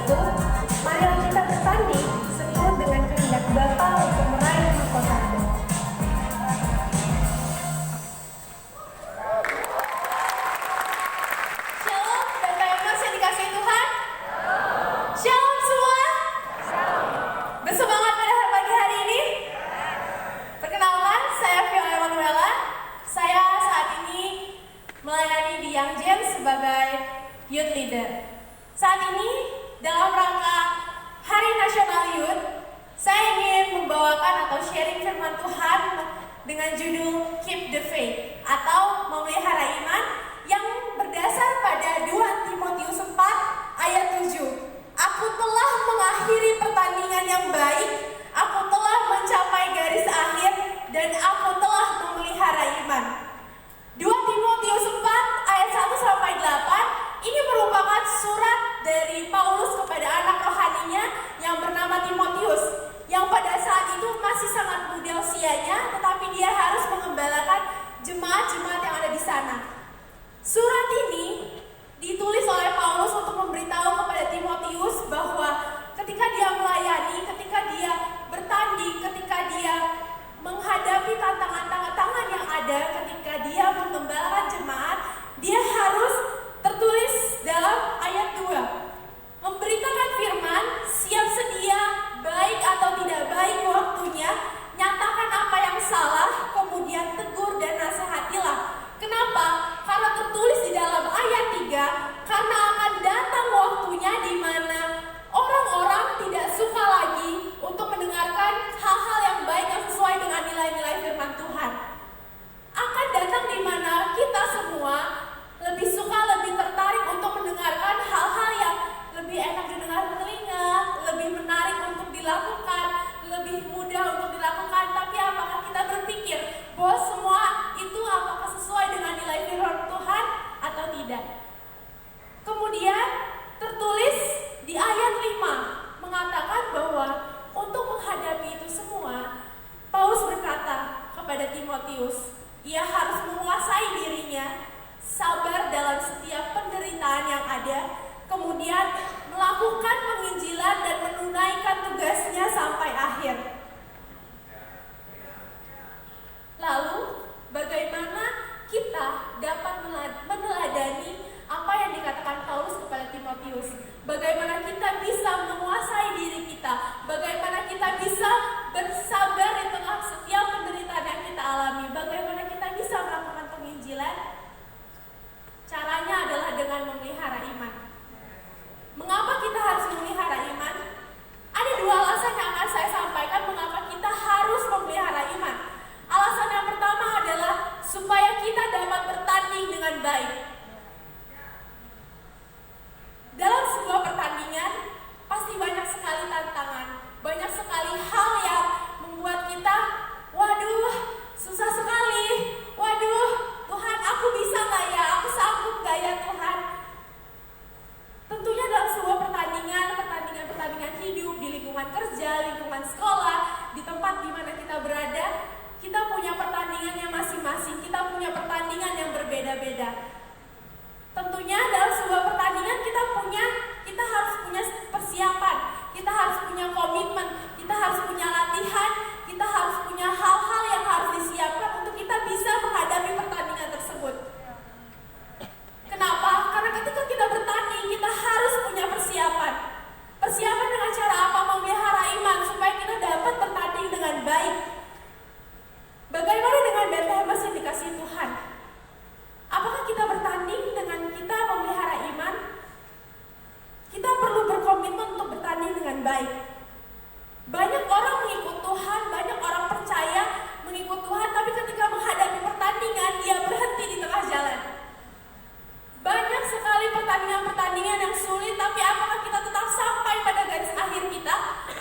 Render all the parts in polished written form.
itu, marilah kita bertanding seturut dengan kehendak Bapa untuk meraih mahkota. Shalom, BPMers yang dikasihi Tuhan. Shalom semua. Bersemangat pada pagi hari ini. Perkenalkan, saya Viola Emanuela. Saya saat ini melayani di Young Gen sebagai Youth Leader. Saat ini dalam rangka Hari Nasional Youth, saya ingin membawakan atau sharing firman Tuhan dengan judul Keep the Faith atau memelihara iman yang berdasar pada 2 Timotius 4 ayat 7. Aku telah mengakhiri pertandingan yang baik, aku telah mencapai garis akhir, dan aku telah memelihara iman. 2 Timotius 4 ayat 1-8 ini merupakan surat dari Paulus kepada anak rohaninya yang bernama Timotius, yang pada saat itu masih sangat muda usianya, tetapi dia harus mengembalakan jemaat-jemaat yang ada di sana. Surat ini ditulis oleh Paulus untuk memberitahu kepada Timotius bahwa ketika dia melayani, ketika dia bertanding, ketika dia menghadapi tantangan-tantangan yang ada, ketika dia mengembalakan jemaat, dia harus tertulis dalam ayat 2. Memberitakan firman, siap sedia, baik atau tidak baik waktunya, nyatakan apa yang salah, kemudian tegur dan nasihatilah. Kenapa? Karena tertulis di dalam ayat 3, karena akan datang waktunya di mana orang-orang tidak suka lagi untuk mendengarkan hal-hal yang baik yang sesuai dengan nilai-nilai firman Tuhan. Akan datang di mana kita semua lebih suka, lebih tertarik untuk mendengarkan hal-hal yang lebih enak didengar telinga, lebih menarik untuk dilakukan, lebih mudah untuk dilakukan. Tapi apakah kita berpikir bahwa semua itu apakah sesuai dengan nilai firman Tuhan atau tidak? Kemudian tertulis di ayat 5 mengatakan bahwa untuk menghadapi itu semua, Paulus berkata kepada Timotius, ia harus menguasai dirinya, sabar dalam setiap penderitaan yang ada, kemudian melakukan penginjilan dan menunaikan tugasnya sampai akhir. Lalu, bagaimana kita dapat meneladani apa yang dikatakan Paulus kepada Timotius? Bagaimana kita bisa menguasai diri kita? Bagaimana kita bisa bersabar di tengah setiap penderitaan yang kita alami? Bagaimana kita bisa melakukan penginjilan? Caranya adalah dengan memelihara iman. Mengapa kita harus memelihara iman? Ada 2 alasan yang akan saya sampaikan mengapa kita harus memelihara iman. Alasan yang pertama adalah supaya kita dapat bertanding dengan baik. Dalam sebuah pertandingan, pasti banyak sekali tantangan, banyak sekali hal yang membuat kita, waduh, susah sekali, waduh, Tuhan, aku bisa gak ya, aku sanggup gak ya Tuhan. Tentunya dalam sebuah pertandingan hidup, di lingkungan kerja, lingkungan sekolah, di tempat di mana kita berada, kita punya pertandingan yang masing-masing, kita punya pertandingan yang berbeda-beda. Tentunya dalam sebuah pertandingan kita harus punya persiapan, kita harus punya komitmen, kita harus punya latihan, kita harus punya hal-hal yang harus disiapkan untuk kita bisa menghadapi pertandingan tersebut. Kenapa? Karena ketika kita bertanding, kita harus punya persiapan. Persiapan dengan cara apa? Memelihara iman supaya kita dapat bertanding dengan baik. Bagaimana dengan BPMers yang dikasihi Tuhan? Apakah kita bertanding dengan kita memelihara iman? Kita perlu berkomitmen untuk bertanding dengan baik. Banyak orang mengikut Tuhan, banyak orang percaya mengikut Tuhan, tapi ketika menghadapi pertandingan, dia berhenti di tengah jalan. Banyak sekali pertandingan-pertandingan yang sulit, tapi apakah kita tetap sampai pada garis akhir kita?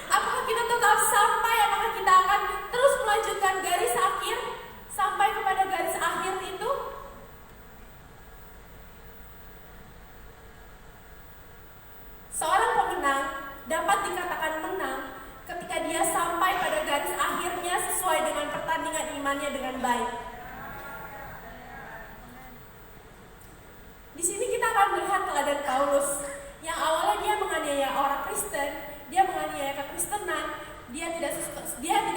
Apakah kita tetap sampai, apakah kita akan terus melanjutkan garis akhir sampai kepada garis akhir itu? Seorang pemenang dapat dikatakan menang ketika dia sampai pada garis akhirnya sesuai dengan pertandingan imannya dengan baik. Di sini kita akan melihat teladan Paulus yang awalnya dia menganiaya orang Kristen, dia menganiaya kekristenan, dia tidak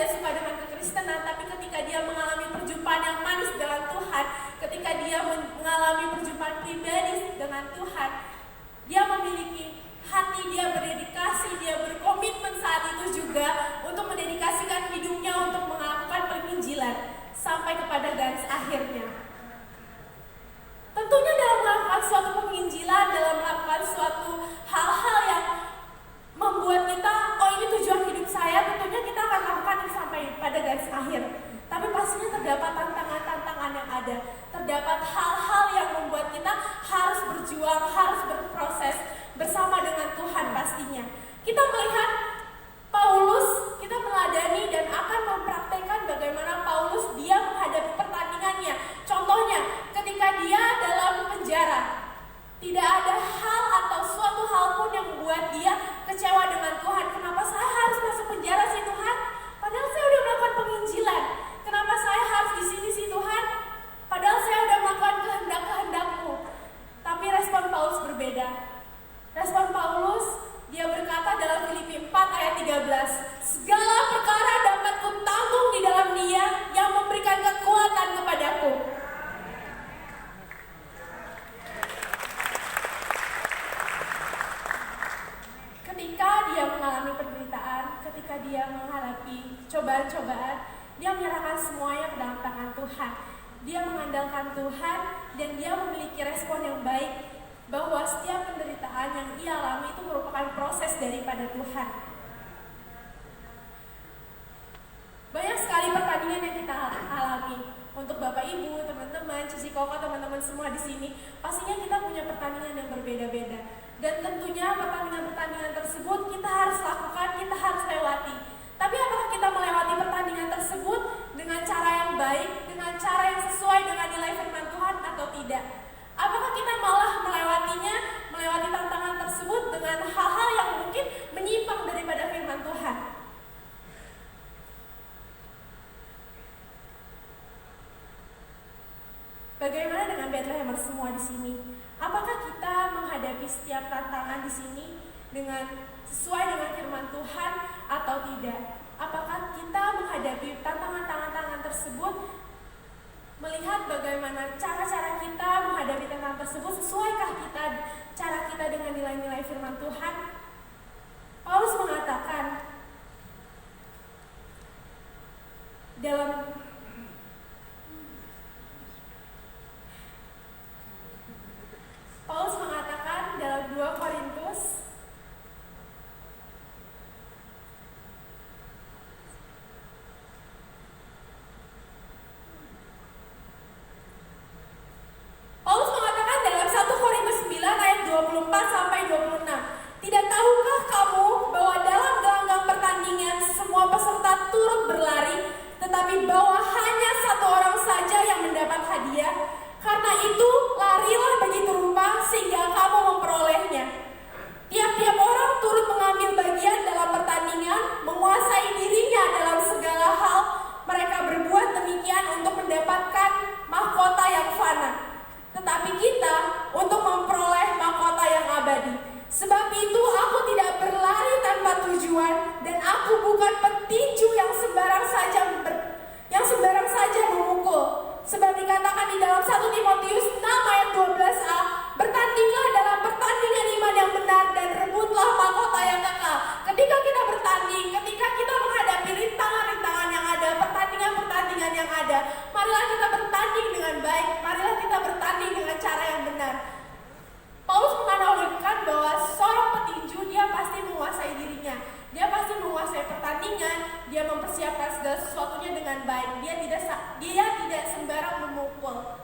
suka dengan kekristenan, tapi ketika dia mengalami perjumpaan yang manis dengan Tuhan, ketika dia mengalami perjumpaan pribadi dengan Tuhan, dia memiliki hati, dia berdedikasi, dia berkomitmen saat itu juga untuk mendedikasikan hidupnya untuk melakukan penginjilan sampai kepada garis akhirnya. Tentunya dalam melakukan suatu penginjilan, dalam melakukan suatu hal-hal yang membuat kita, oh ini tujuan hidup saya, tentunya kita akan lakukan ini sampai pada garis akhir. Tapi pastinya terdapat tantangan-tantangan yang ada, terdapat hal-hal yang membuat kita harus berjuang, harus berproses bersama dengan Tuhan pastinya. Kita melihat Paulus, kita meladani dan akan mempraktekkan bagaimana Paulus dia menghadapi pertandingannya. Contohnya, ketika dia dalam penjara, tidak ada hal atau suatu hal pun yang membuat dia kecewa dengan Tuhan. Kenapa saya harus masuk penjara sih Tuhan? Padahal saya udah melakukan penginjilan. Kenapa saya harus di sini sih Tuhan? Padahal saya udah melakukan kehendak-kehendak-Mu. Tapi respon Paulus berbeda. Respon Paulus, dia berkata dalam Filipi 4 ayat 13, segala perkara dapat kutanggung di dalam Dia yang memberikan kekuatan kepadaku. Ketika dia mengalami penderitaan, ketika dia menghadapi cobaan-cobaan, dia menyerahkan semuanya ke dalam tangan Tuhan. Dia mengandalkan Tuhan dan dia memiliki respon yang baik bahwa setiap penderitaan yang ia alami itu merupakan proses daripada Tuhan. Banyak sekali pertandingan yang kita alami. Untuk Bapak Ibu, teman-teman, Cici Koko, teman-teman semua di sini, pastinya kita punya pertandingan yang berbeda-beda. Dan tentunya pertandingan-pertandingan tersebut kita harus lakukan, kita harus lewati. Tapi apakah kita melewati pertandingan tersebut dengan cara yang baik, dengan cara yang sesuai dengan nilai firman Tuhan atau tidak? Apakah kita malah melewati tantangan tersebut dengan hal-hal yang mungkin menyimpang daripada firman Tuhan? Bagaimana dengan Bethlehemers semua di sini? Apakah kita menghadapi setiap tantangan di sini dengan sesuai dengan firman Tuhan atau tidak? Apakah kita menghadapi tantangan-tantangan tersebut melihat bagaimana cara-cara kita menghadapi tantangan tersebut, sesuaikah cara kita dengan nilai-nilai firman Tuhan? Paulus mengatakan dalam Paulus mengatakan dalam 2 Korintus dalam 1 Korintus 9 ayat 24 sampai 26. Tidak tahukah kamu bahwa dalam gelanggang pertandingan semua peserta turut berlari, tetapi bahwa hanya satu orang saja yang mendapat hadiah? Karena itu, larilah begitu rupa sehingga kamu memperolehnya. Tiap-tiap orang turut mengambil bagian dalam pertandingan, menguasai dirinya dalam segala hal. Mereka berbuat demikian untuk mendapatkan mahkota yang fana. Tetapi kita untuk memperoleh mahkota yang abadi. Sebab itu aku tidak berlari tanpa tujuan, dan aku bukan petinju yang sembarang saja memukul. Sebab dikatakan di dalam 1 Timotius 6 ayat 12a, bertandinglah dalam pertandingan iman yang benar dan rebutlah mahkota yang kekal. Ketika kita bertanding, ketika kita menghadapi rintangan-rintangan yang ada, pertandingan-pertandingan yang ada, marilah kita bertanding dengan baik, marilah kita bertanding dengan cara yang benar. Paulus menganalogikan bahwa seorang petinju dia pasti menguasai dirinya, dia pasti menguasai pertandingan, dia mempersiapkan segala sesuatunya dengan baik, dia tidak sembarang memukul.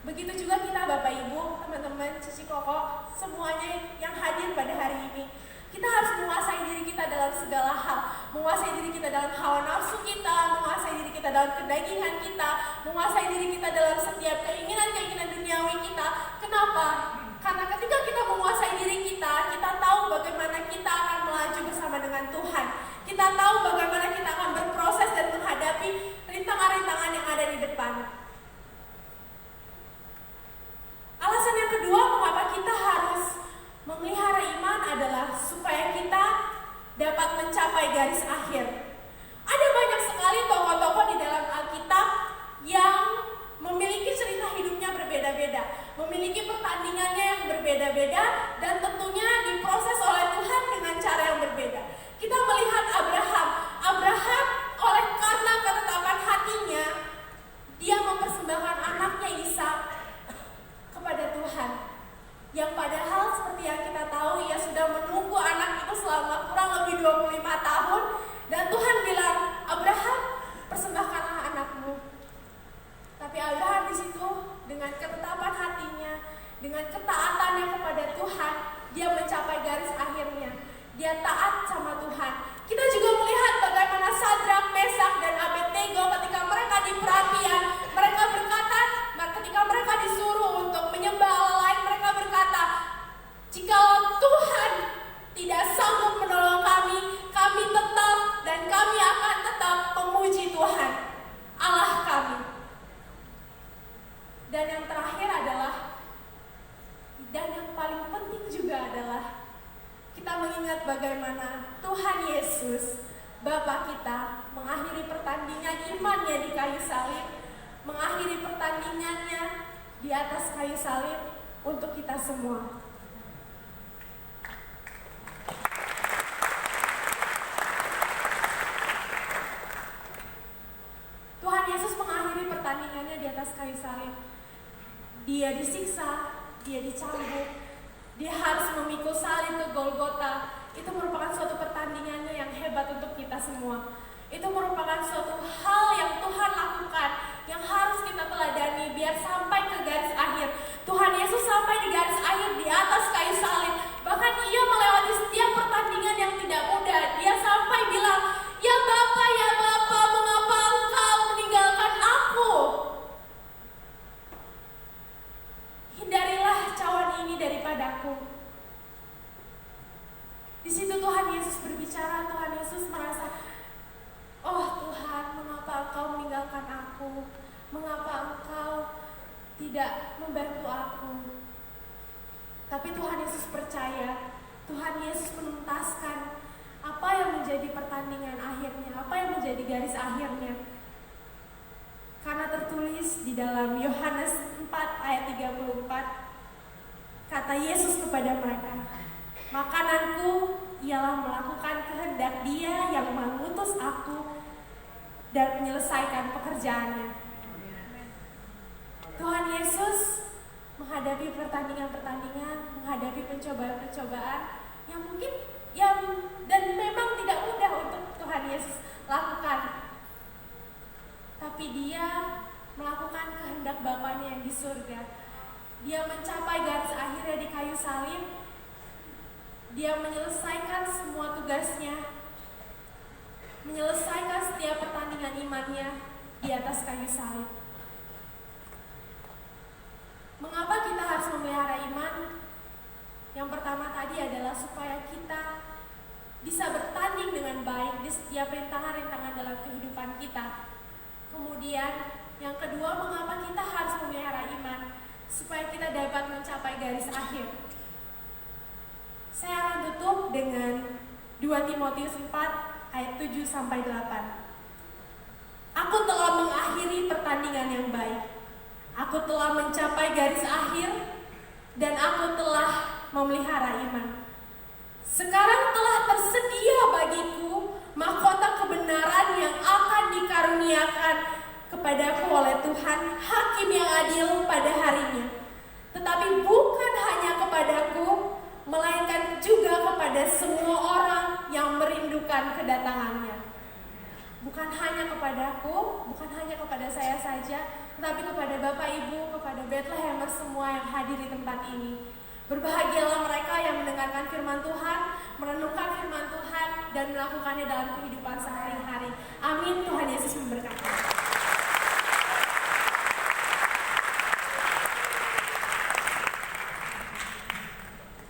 Begitu juga kita Bapak Ibu, teman-teman, Cici Koko, semuanya yang hadir pada hari ini. Kita harus menguasai diri kita dalam segala hal, menguasai diri kita dalam hawa nafsu kita, menguasai diri kita dalam kedagingan kita, menguasai diri kita dalam setiap keinginan-keinginan duniawi kita. Kenapa? Karena ketika kita menguasai diri kita, kita tahu bagaimana kita akan melaju bersama dengan Tuhan. Kita tahu bagaimana kita akan berproses dan menghadapi rintangan-rintangan yang ada di depan. Alasan yang kedua mengapa kita harus memelihara iman adalah supaya berbeda-beda, memiliki pertandingannya yang berbeda-beda, dan tentunya diproses oleh Tuhan dengan cara yang berbeda. Kita melihat Abraham oleh karena ketetapan hatinya, dia mempersembahkan anaknya Ishak kepada Tuhan. Yang padahal seperti yang kita tahu, ia sudah menunggu anak itu selama kurang lebih 25 tahun, dan Tuhan bilang, Abraham, persembahkanlah anakmu. Tapi Abraham di situ dengan ketetapan hatinya, dengan ketaatannya kepada Tuhan, dia mencapai garis akhirnya. Dia taat sama Tuhan. Kita juga melihat bagaimana Sadrak, Mesak, dan Abednego ketika mereka di perapian, mereka berkata, ketika mereka disuruh untuk menyembah Allah lain, mereka berkata, jikalau Tuhan tidak sanggup menolong kami, kami tetap dan kami akan tetap memuji Tuhan, Allah kami. Dan yang terakhir adalah, dan yang paling penting juga adalah, kita mengingat bagaimana Tuhan Yesus, Bapa kita, mengakhiri pertandingan imannya di kayu salib, mengakhiri pertandingannya di atas kayu salib untuk kita semua. Tuhan Yesus mengakhiri pertandingannya di atas kayu salib. Dia disiksa, dia dicambuk, dia harus memikul salib ke Golgota. Itu merupakan suatu pertandingannya yang hebat untuk kita semua. Itu merupakan suatu hal yang Tuhan lakukan, yang harus kita teladani biar sampai ke garis akhir. Tuhan Yesus sampai di garis akhir di atas kayu salib. Bahkan ia melewati setiap pertandingan yang tidak mudah. Dia sampai bilang, ya Bapa, mengapa engkau meninggalkan aku? Hindarilah cawan ini daripadaku. Di situ Tuhan Yesus berbicara, Tuhan Yesus merasa, oh Tuhan, mengapa engkau meninggalkan aku? Mengapa engkau tidak membantu aku? Tapi Tuhan Yesus percaya, Tuhan Yesus menuntaskan apa yang menjadi pertandingan akhirnya, apa yang menjadi garis akhirnya. Karena tertulis di dalam Yohanes 4 ayat 34, kata Yesus kepada mereka, makananku ialah melakukan kehendak Dia yang mengutus aku dan menyelesaikan pekerjaannya. Tuhan Yesus menghadapi pertandingan-pertandingan, menghadapi pencobaan-pencobaan yang mungkin dan memang tidak mudah untuk Tuhan Yesus lakukan. Tapi Dia melakukan kehendak Bapanya yang di surga. Dia mencapai garis akhirnya di kayu salib. Dia menyelesaikan semua tugasnya, menyelesaikan setiap pertandingan imannya di atas kayu salib. Mengapa kita harus memelihara iman? Yang pertama tadi adalah supaya kita bisa bertanding dengan baik di setiap rintangan-rintangan dalam kehidupan kita. Kemudian yang kedua, mengapa kita harus memelihara iman? Supaya kita dapat mencapai garis akhir. Saya akan tutup dengan 2 Timotius 4 ayat 7-8. Aku telah mengakhiri pertandingan yang baik. Aku telah mencapai garis akhir dan aku telah memelihara iman. Sekarang telah tersedia bagiku mahkota kebenaran yang akan dikaruniakan kepadaku oleh Tuhan, Hakim yang adil pada harinya. Tetapi bukan hanya kepadaku, melainkan juga kepada semua orang yang merindukan kedatangannya. Bukan hanya kepadaku, bukan hanya kepada saya saja, tetapi kepada Bapak Ibu, kepada Bethlehemer semua yang hadir di tempat ini. Berbahagialah mereka yang mendengarkan firman Tuhan, merenungkan firman Tuhan, dan melakukannya dalam kehidupan sehari-hari. Amin. Tuhan Yesus memberkati.